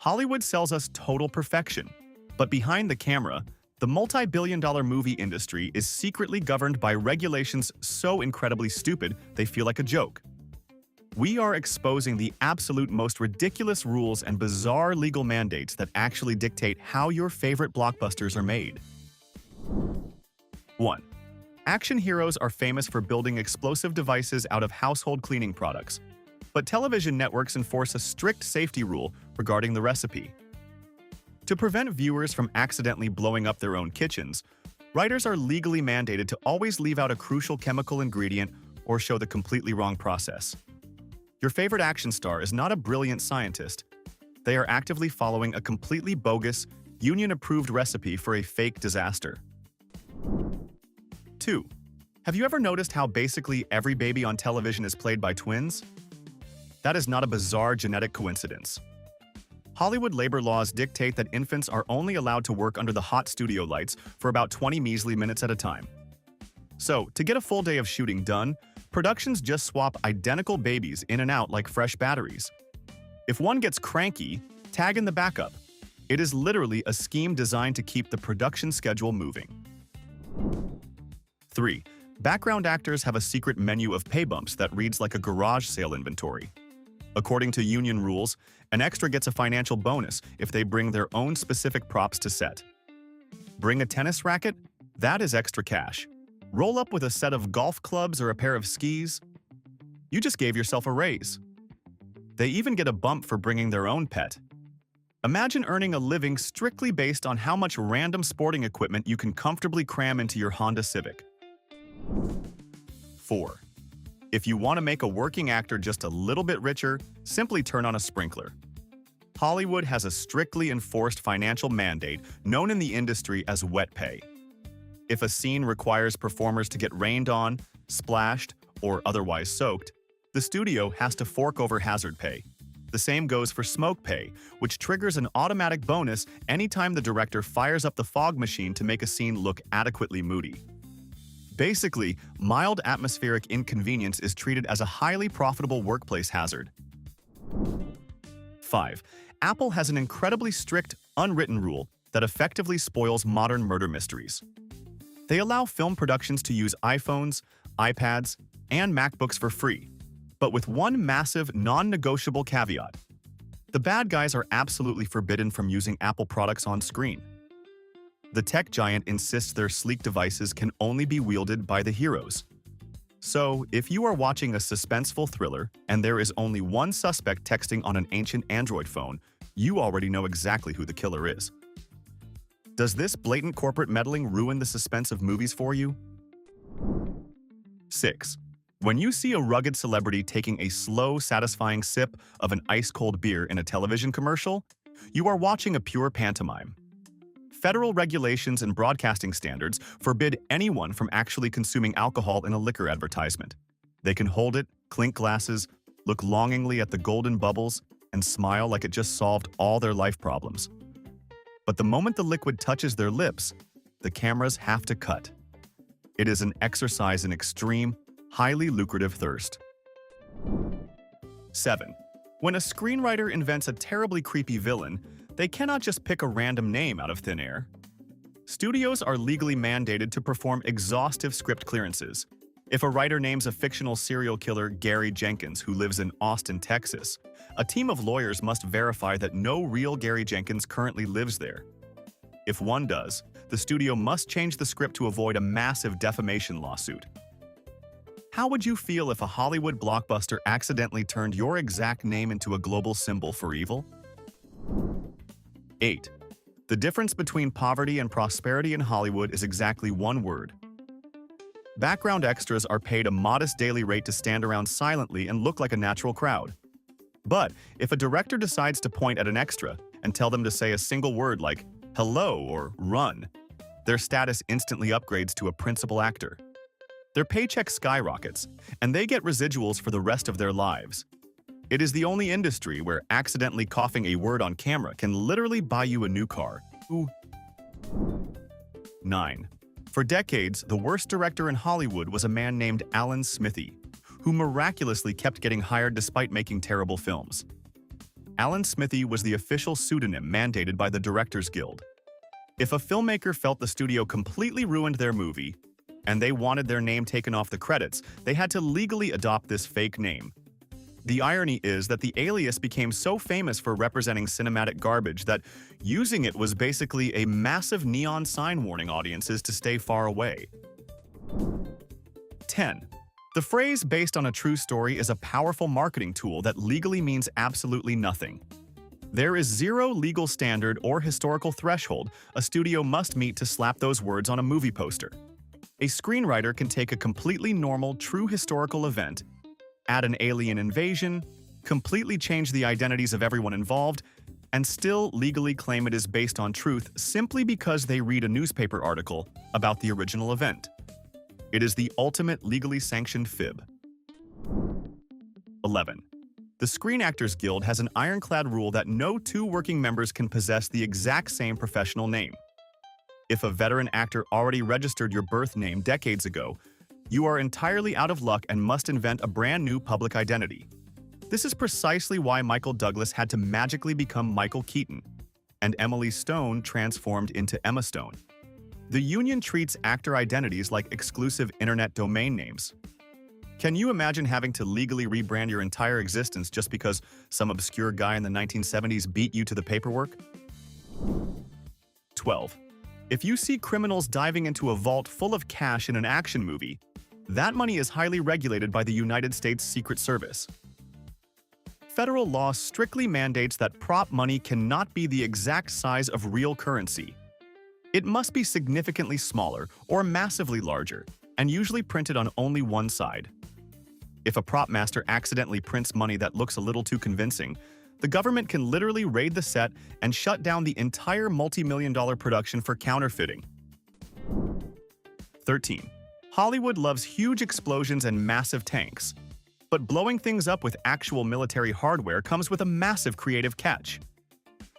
Hollywood sells us total perfection, but behind the camera, the multi-billion-dollar movie industry is secretly governed by regulations so incredibly stupid they feel like a joke. We are exposing the absolute most ridiculous rules and bizarre legal mandates that actually dictate how your favorite blockbusters are made. 1. Action heroes are famous for building explosive devices out of household cleaning products, but television networks enforce a strict safety rule regarding the recipe. To prevent viewers from accidentally blowing up their own kitchens, writers are legally mandated to always leave out a crucial chemical ingredient or show the completely wrong process. Your favorite action star is not a brilliant scientist. They are actively following a completely bogus, union-approved recipe for a fake disaster. 2. Have you ever noticed how basically every baby on television is played by twins? That is not a bizarre genetic coincidence. Hollywood labor laws dictate that infants are only allowed to work under the hot studio lights for about 20 measly minutes at a time. So, to get a full day of shooting done, productions just swap identical babies in and out like fresh batteries. If one gets cranky, tag in the backup. It is literally a scheme designed to keep the production schedule moving. 3. Background actors have a secret menu of pay bumps that reads like a garage sale inventory. According to union rules, an extra gets a financial bonus if they bring their own specific props to set. Bring a tennis racket? That is extra cash. Roll up with a set of golf clubs or a pair of skis? You just gave yourself a raise. They even get a bump for bringing their own pet. Imagine earning a living strictly based on how much random sporting equipment you can comfortably cram into your Honda Civic. 4. If you want to make a working actor just a little bit richer, simply turn on a sprinkler. Hollywood has a strictly enforced financial mandate known in the industry as wet pay. If a scene requires performers to get rained on, splashed, or otherwise soaked, the studio has to fork over hazard pay. The same goes for smoke pay, which triggers an automatic bonus anytime the director fires up the fog machine to make a scene look adequately moody. Basically, mild atmospheric inconvenience is treated as a highly profitable workplace hazard. 5. Apple has an incredibly strict, unwritten rule that effectively spoils modern murder mysteries. They allow film productions to use iPhones, iPads, and MacBooks for free, but with one massive, non-negotiable caveat. The bad guys are absolutely forbidden from using Apple products on screen. The tech giant insists their sleek devices can only be wielded by the heroes. So, if you are watching a suspenseful thriller and there is only one suspect texting on an ancient Android phone, you already know exactly who the killer is. Does this blatant corporate meddling ruin the suspense of movies for you? 6. When you see a rugged celebrity taking a slow, satisfying sip of an ice-cold beer in a television commercial, you are watching a pure pantomime. Federal regulations and broadcasting standards forbid anyone from actually consuming alcohol in a liquor advertisement. They can hold it, clink glasses, look longingly at the golden bubbles, and smile like it just solved all their life problems. But the moment the liquid touches their lips, the cameras have to cut. It is an exercise in extreme, highly lucrative thirst. 7. When a screenwriter invents a terribly creepy villain, they cannot just pick a random name out of thin air. Studios are legally mandated to perform exhaustive script clearances. If a writer names a fictional serial killer Gary Jenkins who lives in Austin, Texas, a team of lawyers must verify that no real Gary Jenkins currently lives there. If one does, the studio must change the script to avoid a massive defamation lawsuit. How would you feel if a Hollywood blockbuster accidentally turned your exact name into a global symbol for evil? 8. The difference between poverty and prosperity in Hollywood is exactly one word. Background extras are paid a modest daily rate to stand around silently and look like a natural crowd. But if a director decides to point at an extra and tell them to say a single word like hello or run, their status instantly upgrades to a principal actor. Their paycheck skyrockets, and they get residuals for the rest of their lives. It is the only industry where accidentally coughing a word on camera can literally buy you a new car. Ooh. 9. For decades, the worst director in Hollywood was a man named Alan Smithee, who miraculously kept getting hired despite making terrible films. Alan Smithy was the official pseudonym mandated by the Directors Guild. If a filmmaker felt the studio completely ruined their movie, and they wanted their name taken off the credits, they had to legally adopt this fake name. The irony is that the alias became so famous for representing cinematic garbage that using it was basically a massive neon sign warning audiences to stay far away. 10. The phrase "based on a true story" is a powerful marketing tool that legally means absolutely nothing. There is zero legal standard or historical threshold a studio must meet to slap those words on a movie poster. A screenwriter can take a completely normal, true historical event, add an alien invasion, completely change the identities of everyone involved, and still legally claim it is based on truth simply because they read a newspaper article about the original event. It is the ultimate legally sanctioned fib. 11. The Screen Actors Guild has an ironclad rule that no two working members can possess the exact same professional name. If a veteran actor already registered your birth name decades ago, you are entirely out of luck and must invent a brand new public identity. This is precisely why Michael Douglas had to magically become Michael Keaton, and Emily Stone transformed into Emma Stone. The union treats actor identities like exclusive internet domain names. Can you imagine having to legally rebrand your entire existence just because some obscure guy in the 1970s beat you to the paperwork? 12. If you see criminals diving into a vault full of cash in an action movie, that money is highly regulated by the United States Secret Service. Federal law strictly mandates that prop money cannot be the exact size of real currency. It must be significantly smaller or massively larger, and usually printed on only one side. If a prop master accidentally prints money that looks a little too convincing, the government can literally raid the set and shut down the entire multi-million-dollar production for counterfeiting. 13. Hollywood loves huge explosions and massive tanks, but blowing things up with actual military hardware comes with a massive creative catch.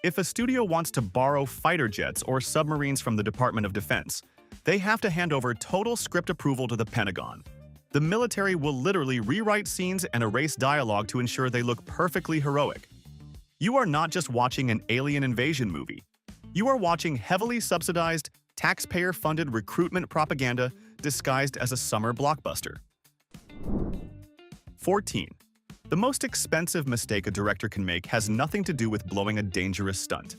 If a studio wants to borrow fighter jets or submarines from the Department of Defense, they have to hand over total script approval to the Pentagon. The military will literally rewrite scenes and erase dialogue to ensure they look perfectly heroic. You are not just watching an alien invasion movie. You are watching heavily subsidized, taxpayer-funded recruitment propaganda disguised as a summer blockbuster. 14. The most expensive mistake a director can make has nothing to do with blowing a dangerous stunt.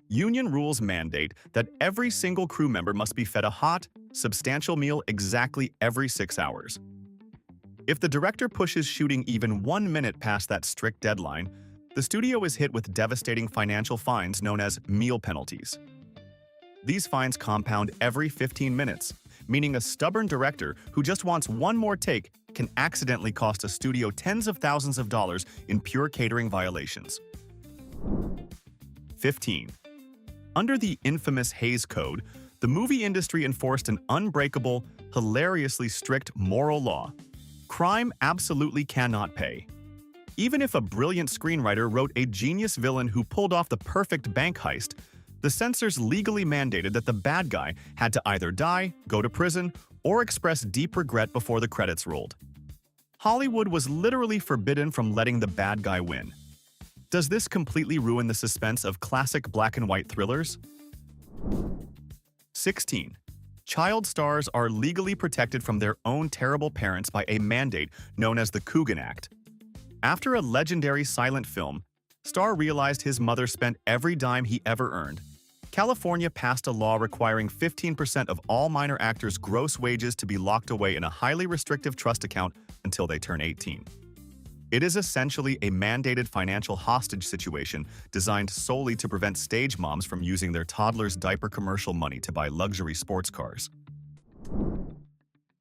Union rules mandate that every single crew member must be fed a hot, substantial meal exactly every 6 hours. If the director pushes shooting even 1 minute past that strict deadline, the studio is hit with devastating financial fines known as meal penalties. These fines compound every 15 minutes, meaning a stubborn director who just wants one more take can accidentally cost a studio tens of thousands of dollars in pure catering violations. 15. Under the infamous Hays Code, the movie industry enforced an unbreakable, hilariously strict moral law. Crime absolutely cannot pay. Even if a brilliant screenwriter wrote a genius villain who pulled off the perfect bank heist, the censors legally mandated that the bad guy had to either die, go to prison, or express deep regret before the credits rolled. Hollywood was literally forbidden from letting the bad guy win. Does this completely ruin the suspense of classic black and white thrillers? 16. Child stars are legally protected from their own terrible parents by a mandate known as the Coogan Act. After a legendary silent film, Starr realized his mother spent every dime he ever earned. California passed a law requiring 15% of all minor actors' gross wages to be locked away in a highly restrictive trust account until they turn 18. It is essentially a mandated financial hostage situation designed solely to prevent stage moms from using their toddlers' diaper commercial money to buy luxury sports cars.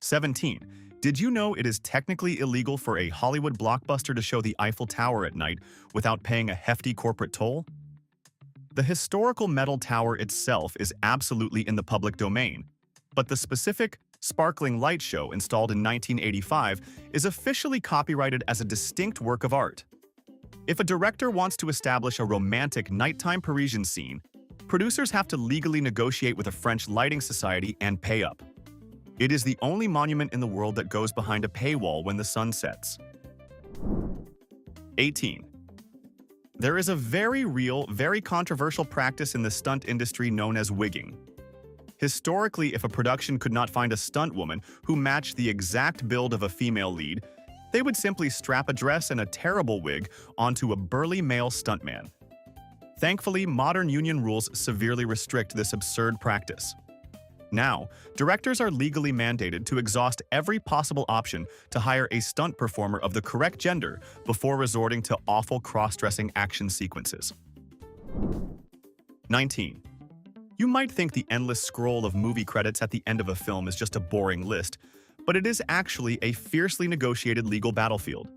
17. Did you know it is technically illegal for a Hollywood blockbuster to show the Eiffel Tower at night without paying a hefty corporate toll? The historical metal tower itself is absolutely in the public domain, but the specific, sparkling light show installed in 1985 is officially copyrighted as a distinct work of art. If a director wants to establish a romantic nighttime Parisian scene, producers have to legally negotiate with a French lighting society and pay up. It is the only monument in the world that goes behind a paywall when the sun sets. 18. There is a very real, very controversial practice in the stunt industry known as wigging. Historically, if a production could not find a stunt woman who matched the exact build of a female lead, they would simply strap a dress and a terrible wig onto a burly male stuntman. Thankfully, modern union rules severely restrict this absurd practice. Now, directors are legally mandated to exhaust every possible option to hire a stunt performer of the correct gender before resorting to awful cross-dressing action sequences. 19. You might think the endless scroll of movie credits at the end of a film is just a boring list, but it is actually a fiercely negotiated legal battlefield.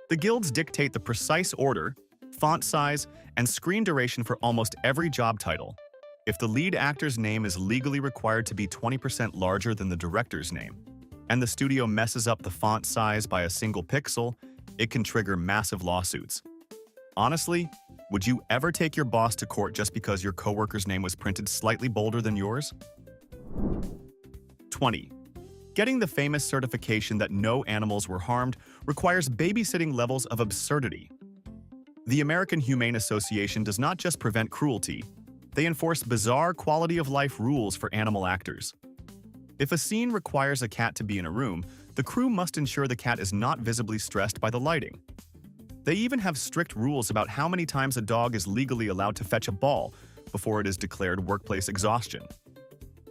The guilds dictate the precise order, font size, and screen duration for almost every job title. If the lead actor's name is legally required to be 20% larger than the director's name, and the studio messes up the font size by a single pixel, it can trigger massive lawsuits. Honestly, would you ever take your boss to court just because your coworker's name was printed slightly bolder than yours? 20. Getting the famous certification that no animals were harmed requires babysitting levels of absurdity. The American Humane Association does not just prevent cruelty, they enforce bizarre quality-of-life rules for animal actors. If a scene requires a cat to be in a room, the crew must ensure the cat is not visibly stressed by the lighting. They even have strict rules about how many times a dog is legally allowed to fetch a ball before it is declared workplace exhaustion.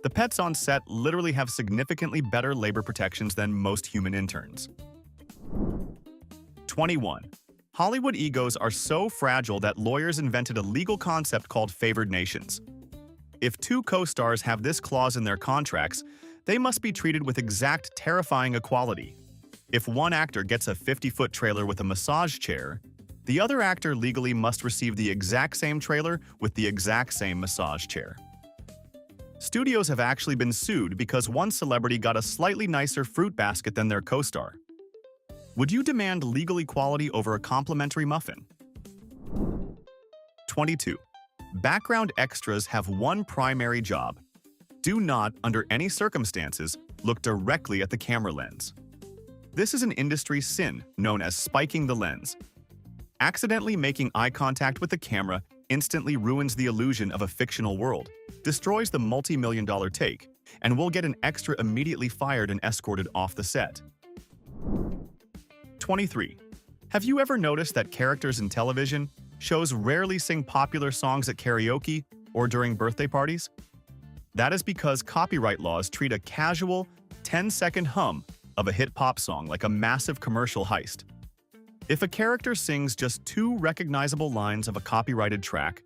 The pets on set literally have significantly better labor protections than most human interns. 21. Hollywood egos are so fragile that lawyers invented a legal concept called favored nations. If two co-stars have this clause in their contracts, they must be treated with exact terrifying equality. If one actor gets a 50-foot trailer with a massage chair, the other actor legally must receive the exact same trailer with the exact same massage chair. Studios have actually been sued because one celebrity got a slightly nicer fruit basket than their co-star. Would you demand legal equality over a complimentary muffin? 22. Background extras have one primary job. Do not, under any circumstances, look directly at the camera lens. This is an industry sin known as spiking the lens. Accidentally making eye contact with the camera instantly ruins the illusion of a fictional world, destroys the multi-million-dollar take, and will get an extra immediately fired and escorted off the set. 23. Have you ever noticed that characters in television shows rarely sing popular songs at karaoke or during birthday parties? That is because copyright laws treat a casual, 10-second hum of a hit pop song like a massive commercial heist. If a character sings just 2 recognizable lines of a copyrighted track,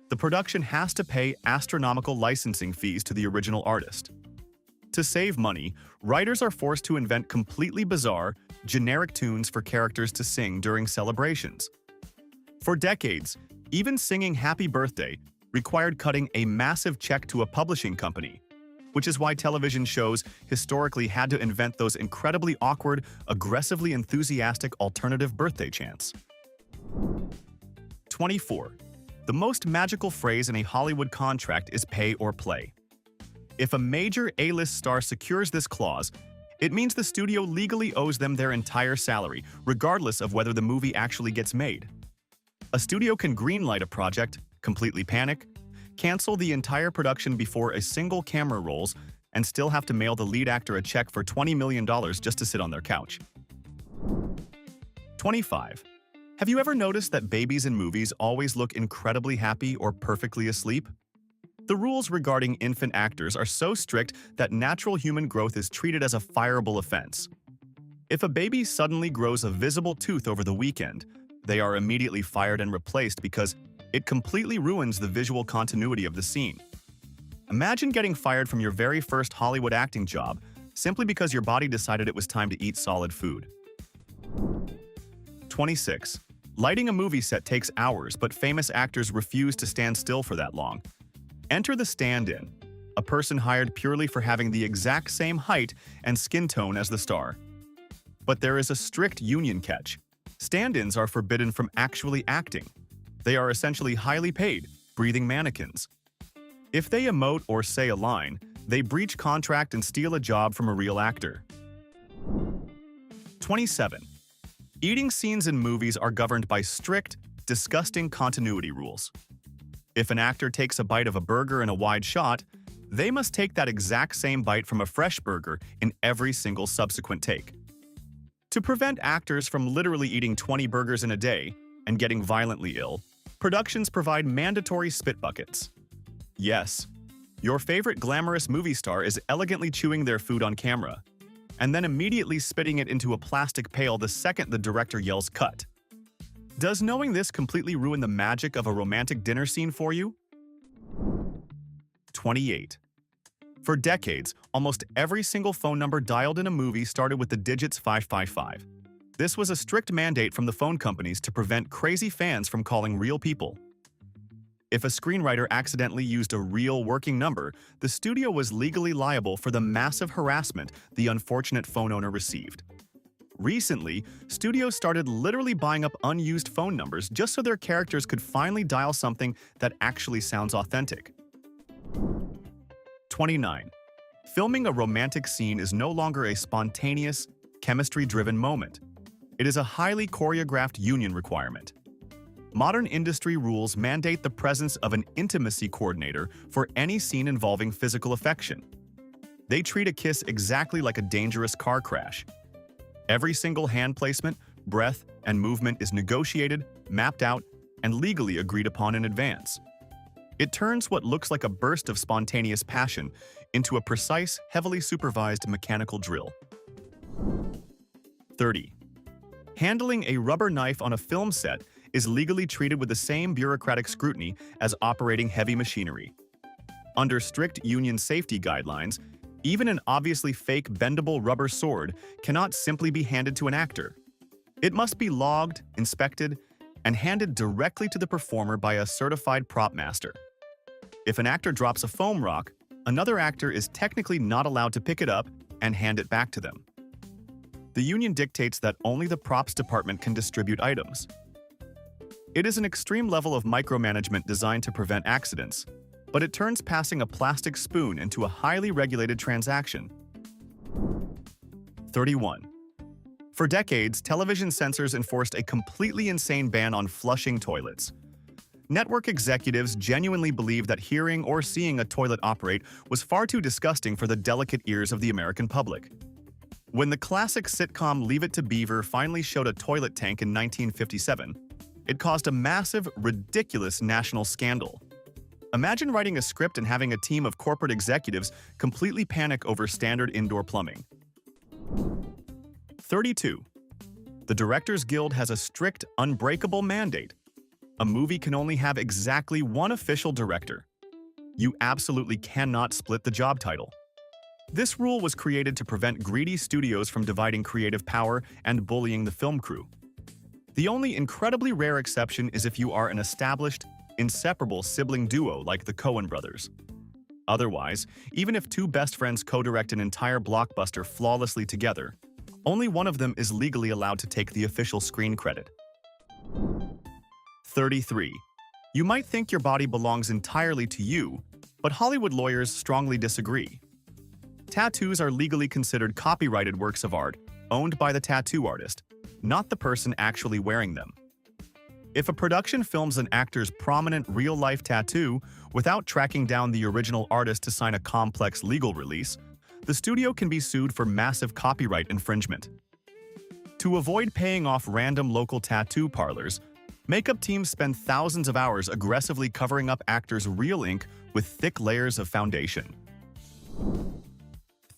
the production has to pay astronomical licensing fees to the original artist. To save money, writers are forced to invent completely bizarre, generic tunes for characters to sing during celebrations. For decades, even singing Happy Birthday required cutting a massive check to a publishing company, which is why television shows historically had to invent those incredibly awkward, aggressively enthusiastic alternative birthday chants. 24. The most magical phrase in a Hollywood contract is pay or play. If a major A-list star secures this clause, it means the studio legally owes them their entire salary, regardless of whether the movie actually gets made. A studio can greenlight a project, completely panic, cancel the entire production before a single camera rolls, and still have to mail the lead actor a check for $20 million just to sit on their couch. 25. Have you ever noticed that babies in movies always look incredibly happy or perfectly asleep? The rules regarding infant actors are so strict that natural human growth is treated as a fireable offense. If a baby suddenly grows a visible tooth over the weekend, they are immediately fired and replaced because it completely ruins the visual continuity of the scene. Imagine getting fired from your very first Hollywood acting job simply because your body decided it was time to eat solid food. 26. Lighting a movie set takes hours, but famous actors refuse to stand still for that long. Enter the stand-in, a person hired purely for having the exact same height and skin tone as the star. But there is a strict union catch. Stand-ins are forbidden from actually acting. They are essentially highly paid, breathing mannequins. If they emote or say a line, they breach contract and steal a job from a real actor. 27. Eating scenes in movies are governed by strict, disgusting continuity rules. If an actor takes a bite of a burger in a wide shot, they must take that exact same bite from a fresh burger in every single subsequent take. To prevent actors from literally eating 20 burgers in a day and getting violently ill, productions provide mandatory spit buckets. Yes, your favorite glamorous movie star is elegantly chewing their food on camera, and then immediately spitting it into a plastic pail the second the director yells cut. Does knowing this completely ruin the magic of a romantic dinner scene for you? 28. For decades, almost every single phone number dialed in a movie started with the digits 555. This was a strict mandate from the phone companies to prevent crazy fans from calling real people. If a screenwriter accidentally used a real working number, the studio was legally liable for the massive harassment the unfortunate phone owner received. Recently, studios started literally buying up unused phone numbers just so their characters could finally dial something that actually sounds authentic. 29. Filming a romantic scene is no longer a spontaneous, chemistry-driven moment. It is a highly choreographed union requirement. Modern industry rules mandate the presence of an intimacy coordinator for any scene involving physical affection. They treat a kiss exactly like a dangerous car crash. Every single hand placement, breath, and movement is negotiated, mapped out, and legally agreed upon in advance. It turns what looks like a burst of spontaneous passion into a precise, heavily supervised mechanical drill. 30. Handling a rubber knife on a film set is legally treated with the same bureaucratic scrutiny as operating heavy machinery. Under strict union safety guidelines, even an obviously fake bendable rubber sword cannot simply be handed to an actor. It must be logged, inspected, and handed directly to the performer by a certified prop master. If an actor drops a foam rock, another actor is technically not allowed to pick it up and hand it back to them. The union dictates that only the props department can distribute items. It is an extreme level of micromanagement designed to prevent accidents, but it turns passing a plastic spoon into a highly regulated transaction. 31. For decades, television censors enforced a completely insane ban on flushing toilets. Network executives genuinely believed that hearing or seeing a toilet operate was far too disgusting for the delicate ears of the American public. When the classic sitcom Leave It to Beaver finally showed a toilet tank in 1957, it caused a massive, ridiculous national scandal. Imagine writing a script and having a team of corporate executives completely panic over standard indoor plumbing. 32. The Directors Guild has a strict, unbreakable mandate. A movie can only have exactly one official director. You absolutely cannot split the job title. This rule was created to prevent greedy studios from dividing creative power and bullying the film crew. The only incredibly rare exception is if you are an established, inseparable sibling duo like the Coen brothers. Otherwise, even if two best friends co-direct an entire blockbuster flawlessly together, only one of them is legally allowed to take the official screen credit. 33. You might think your body belongs entirely to you, but Hollywood lawyers strongly disagree. Tattoos are legally considered copyrighted works of art owned by the tattoo artist, not the person actually wearing them. If a production films an actor's prominent real-life tattoo without tracking down the original artist to sign a complex legal release, the studio can be sued for massive copyright infringement. To avoid paying off random local tattoo parlors, makeup teams spend thousands of hours aggressively covering up actors' real ink with thick layers of foundation.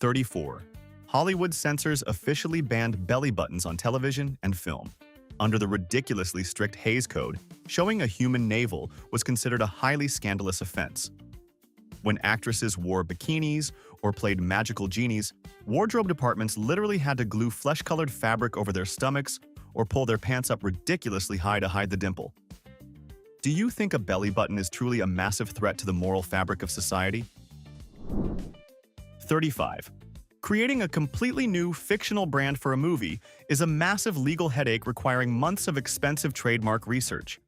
34. Hollywood censors officially banned belly buttons on television and film. Under the ridiculously strict Hays Code, showing a human navel was considered a highly scandalous offense. When actresses wore bikinis or played magical genies, wardrobe departments literally had to glue flesh-colored fabric over their stomachs or pull their pants up ridiculously high to hide the dimple. Do you think a belly button is truly a massive threat to the moral fabric of society? 35. Creating a completely new fictional brand for a movie is a massive legal headache requiring months of expensive trademark research.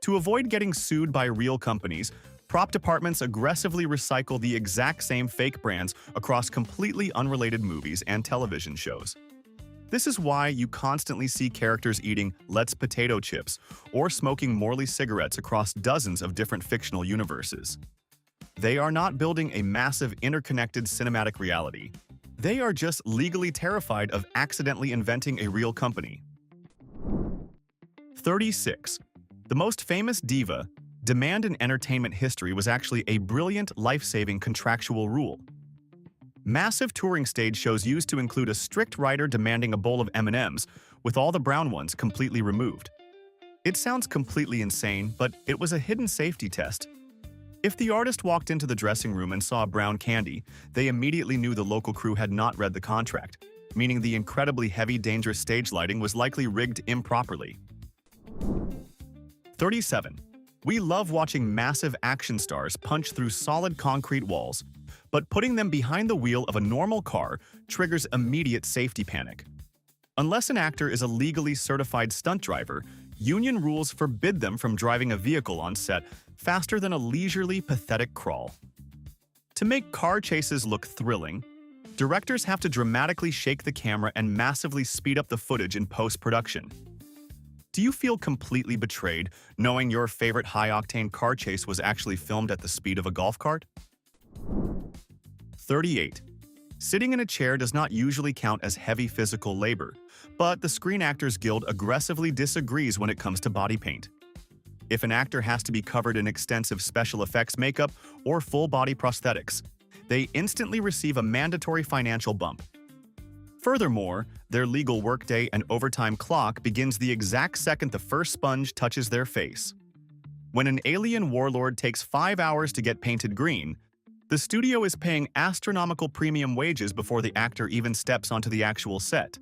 To avoid getting sued by real companies, prop departments aggressively recycle the exact same fake brands across completely unrelated movies and television shows. This is why you constantly see characters eating Let's potato chips or smoking Morley cigarettes across dozens of different fictional universes. They are not building a massive interconnected cinematic reality. They are just legally terrified of accidentally inventing a real company. 36. The most famous diva, demand in entertainment history was actually a brilliant, life-saving contractual rule. Massive touring stage shows used to include a strict writer demanding a bowl of M&Ms, with all the brown ones completely removed. It sounds completely insane, but it was a hidden safety test. If the artist walked into the dressing room and saw brown candy, they immediately knew the local crew had not read the contract, meaning the incredibly heavy, dangerous stage lighting was likely rigged improperly. 37. We love watching massive action stars punch through solid concrete walls, but putting them behind the wheel of a normal car triggers immediate safety panic. Unless an actor is a legally certified stunt driver, union rules forbid them from driving a vehicle on set faster than a leisurely, pathetic crawl. To make car chases look thrilling, directors have to dramatically shake the camera and massively speed up the footage in post-production. Do you feel completely betrayed knowing your favorite high-octane car chase was actually filmed at the speed of a golf cart? 38. Sitting in a chair does not usually count as heavy physical labor, but the Screen Actors Guild aggressively disagrees when it comes to body paint. If an actor has to be covered in extensive special effects makeup or full-body prosthetics, they instantly receive a mandatory financial bump. Furthermore, their legal workday and overtime clock begins the exact second the first sponge touches their face. When an alien warlord takes 5 hours to get painted green, the studio is paying astronomical premium wages before the actor even steps onto the actual set.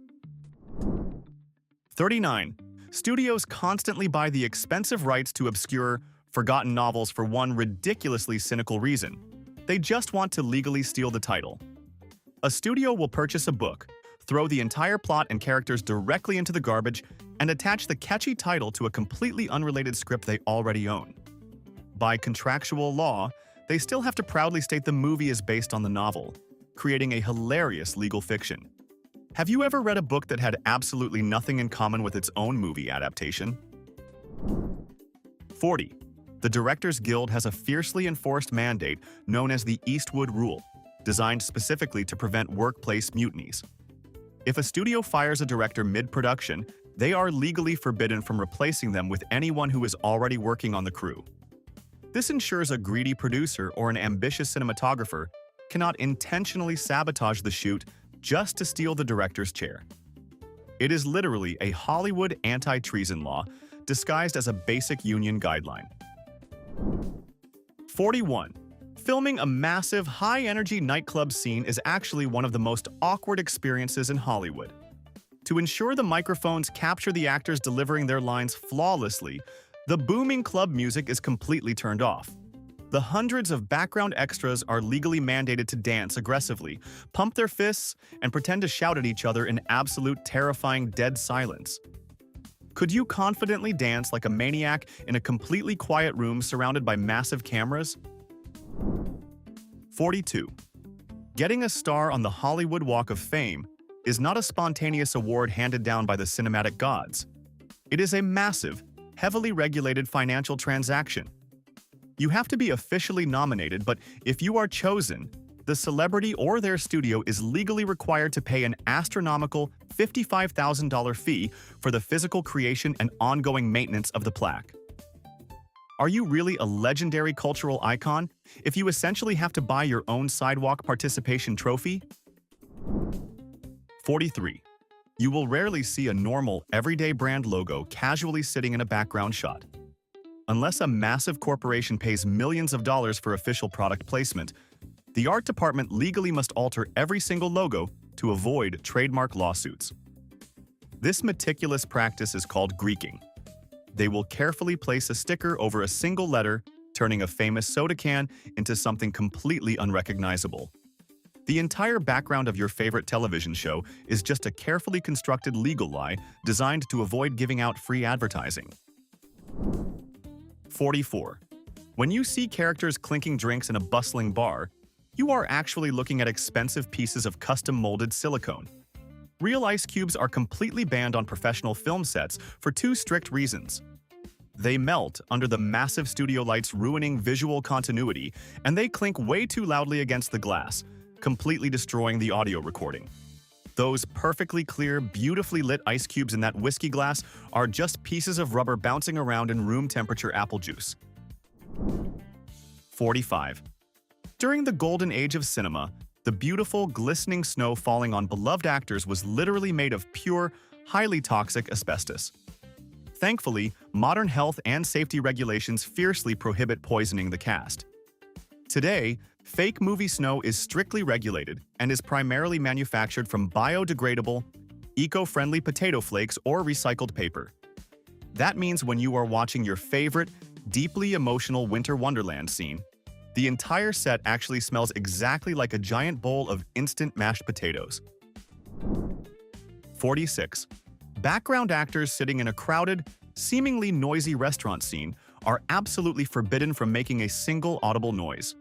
39. Studios constantly buy the expensive rights to obscure, forgotten novels for one ridiculously cynical reason. They just want to legally steal the title. A studio will purchase a book, throw the entire plot and characters directly into the garbage, and attach the catchy title to a completely unrelated script they already own. By contractual law, they still have to proudly state the movie is based on the novel, creating a hilarious legal fiction. Have you ever read a book that had absolutely nothing in common with its own movie adaptation? 40. The Directors Guild has a fiercely enforced mandate known as the Eastwood Rule, designed specifically to prevent workplace mutinies. If a studio fires a director mid-production, they are legally forbidden from replacing them with anyone who is already working on the crew. This ensures a greedy producer or an ambitious cinematographer cannot intentionally sabotage the shoot just to steal the director's chair. It is literally a Hollywood anti-treason law disguised as a basic union guideline. 41. Filming a massive, high-energy nightclub scene is actually one of the most awkward experiences in Hollywood. To ensure the microphones capture the actors delivering their lines flawlessly, the booming club music is completely turned off. The hundreds of background extras are legally mandated to dance aggressively, pump their fists, and pretend to shout at each other in absolute terrifying dead silence. Could you confidently dance like a maniac in a completely quiet room surrounded by massive cameras? 42. Getting a star on the Hollywood Walk of Fame is not a spontaneous award handed down by the cinematic gods. It is a massive, heavily regulated financial transaction. You have to be officially nominated, but if you are chosen, the celebrity or their studio is legally required to pay an astronomical $55,000 fee for the physical creation and ongoing maintenance of the plaque. Are you really a legendary cultural icon if you essentially have to buy your own sidewalk participation trophy? 43. You will rarely see a normal, everyday brand logo casually sitting in a background shot. Unless a massive corporation pays millions of dollars for official product placement, the art department legally must alter every single logo to avoid trademark lawsuits. This meticulous practice is called Greeking. They will carefully place a sticker over a single letter, turning a famous soda can into something completely unrecognizable. The entire background of your favorite television show is just a carefully constructed legal lie designed to avoid giving out free advertising. 44. When you see characters clinking drinks in a bustling bar, you are actually looking at expensive pieces of custom-molded silicone. Real ice cubes are completely banned on professional film sets for two strict reasons. They melt under the massive studio lights, ruining visual continuity, and they clink way too loudly against the glass, completely destroying the audio recording. Those perfectly clear, beautifully lit ice cubes in that whiskey glass are just pieces of rubber bouncing around in room temperature apple juice. 45. During the golden age of cinema, the beautiful, glistening snow falling on beloved actors was literally made of pure, highly toxic asbestos. Thankfully, modern health and safety regulations fiercely prohibit poisoning the cast. Today, fake movie snow is strictly regulated and is primarily manufactured from biodegradable, eco-friendly potato flakes or recycled paper. That means when you are watching your favorite, deeply emotional winter wonderland scene, the entire set actually smells exactly like a giant bowl of instant mashed potatoes. 46. Background actors sitting in a crowded, seemingly noisy restaurant scene are absolutely forbidden from making a single audible noise.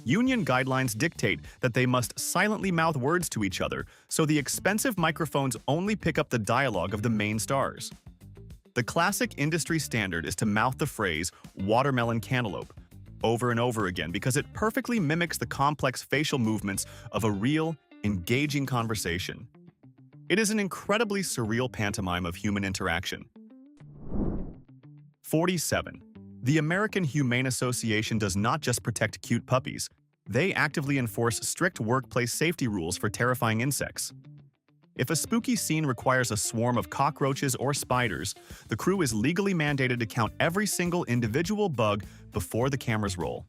Union guidelines dictate that they must silently mouth words to each other, so the expensive microphones only pick up the dialogue of the main stars. The classic industry standard is to mouth the phrase "watermelon cantaloupe" over and over again because it perfectly mimics the complex facial movements of a real, engaging conversation. It is an incredibly surreal pantomime of human interaction. 47. The American Humane Association does not just protect cute puppies, they actively enforce strict workplace safety rules for terrifying insects. If a spooky scene requires a swarm of cockroaches or spiders, the crew is legally mandated to count every single individual bug before the cameras roll.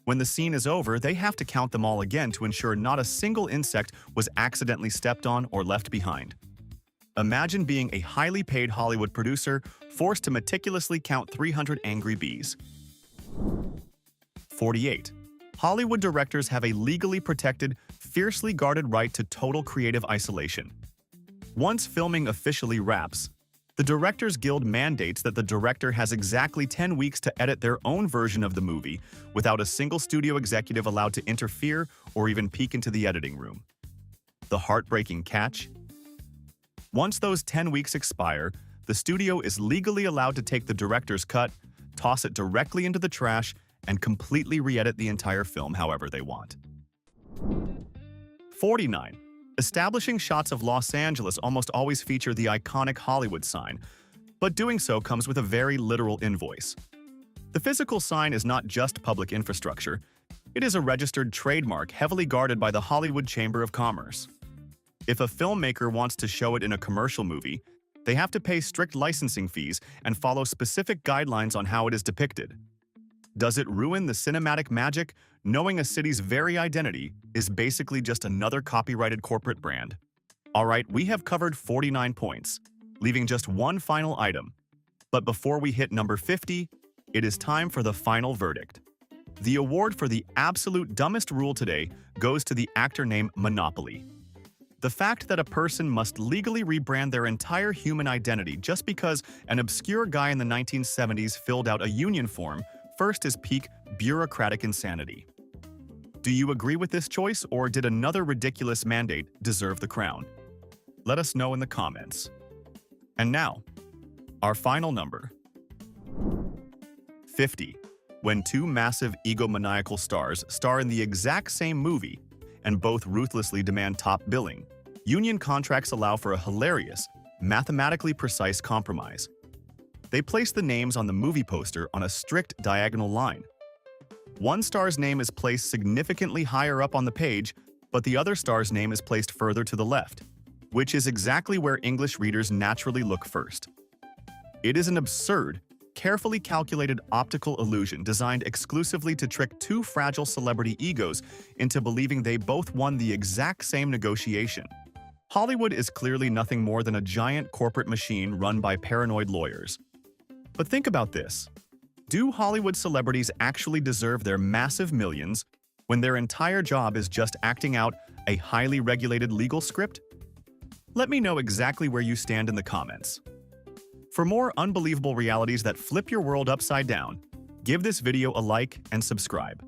When the scene is over, they have to count them all again to ensure not a single insect was accidentally stepped on or left behind. Imagine being a highly paid Hollywood producer forced to meticulously count 300 angry bees. 48. Hollywood directors have a legally protected, fiercely guarded right to total creative isolation. Once filming officially wraps, the Directors Guild mandates that the director has exactly 10 weeks to edit their own version of the movie without a single studio executive allowed to interfere or even peek into the editing room. The heartbreaking catch? Once those 10 weeks expire, the studio is legally allowed to take the director's cut, toss it directly into the trash, and completely re-edit the entire film however they want. 49. Establishing shots of Los Angeles almost always feature the iconic Hollywood sign, but doing so comes with a very literal invoice. The physical sign is not just public infrastructure, it is a registered trademark heavily guarded by the Hollywood Chamber of Commerce. If a filmmaker wants to show it in a commercial movie, they have to pay strict licensing fees and follow specific guidelines on how it is depicted. Does it ruin the cinematic magic, knowing a city's very identity is basically just another copyrighted corporate brand? Alright, we have covered 49 points, leaving just one final item. But before we hit number 50, it is time for the final verdict. The award for the absolute dumbest rule today goes to the actor named Monopoly. The fact that a person must legally rebrand their entire human identity just because an obscure guy in the 1970s filled out a union form first is peak bureaucratic insanity. Do you agree with this choice, or did another ridiculous mandate deserve the crown? Let us know in the comments. And now, our final number. 50. When two massive egomaniacal stars star in the exact same movie and both ruthlessly demand top billing, union contracts allow for a hilarious, mathematically precise compromise. They place the names on the movie poster on a strict diagonal line. One star's name is placed significantly higher up on the page, but the other star's name is placed further to the left, which is exactly where English readers naturally look first. It is an absurd, carefully calculated optical illusion designed exclusively to trick two fragile celebrity egos into believing they both won the exact same negotiation. Hollywood is clearly nothing more than a giant corporate machine run by paranoid lawyers. But think about this. Do Hollywood celebrities actually deserve their massive millions when their entire job is just acting out a highly regulated legal script? Let me know exactly where you stand in the comments. For more unbelievable realities that flip your world upside down, give this video a like and subscribe.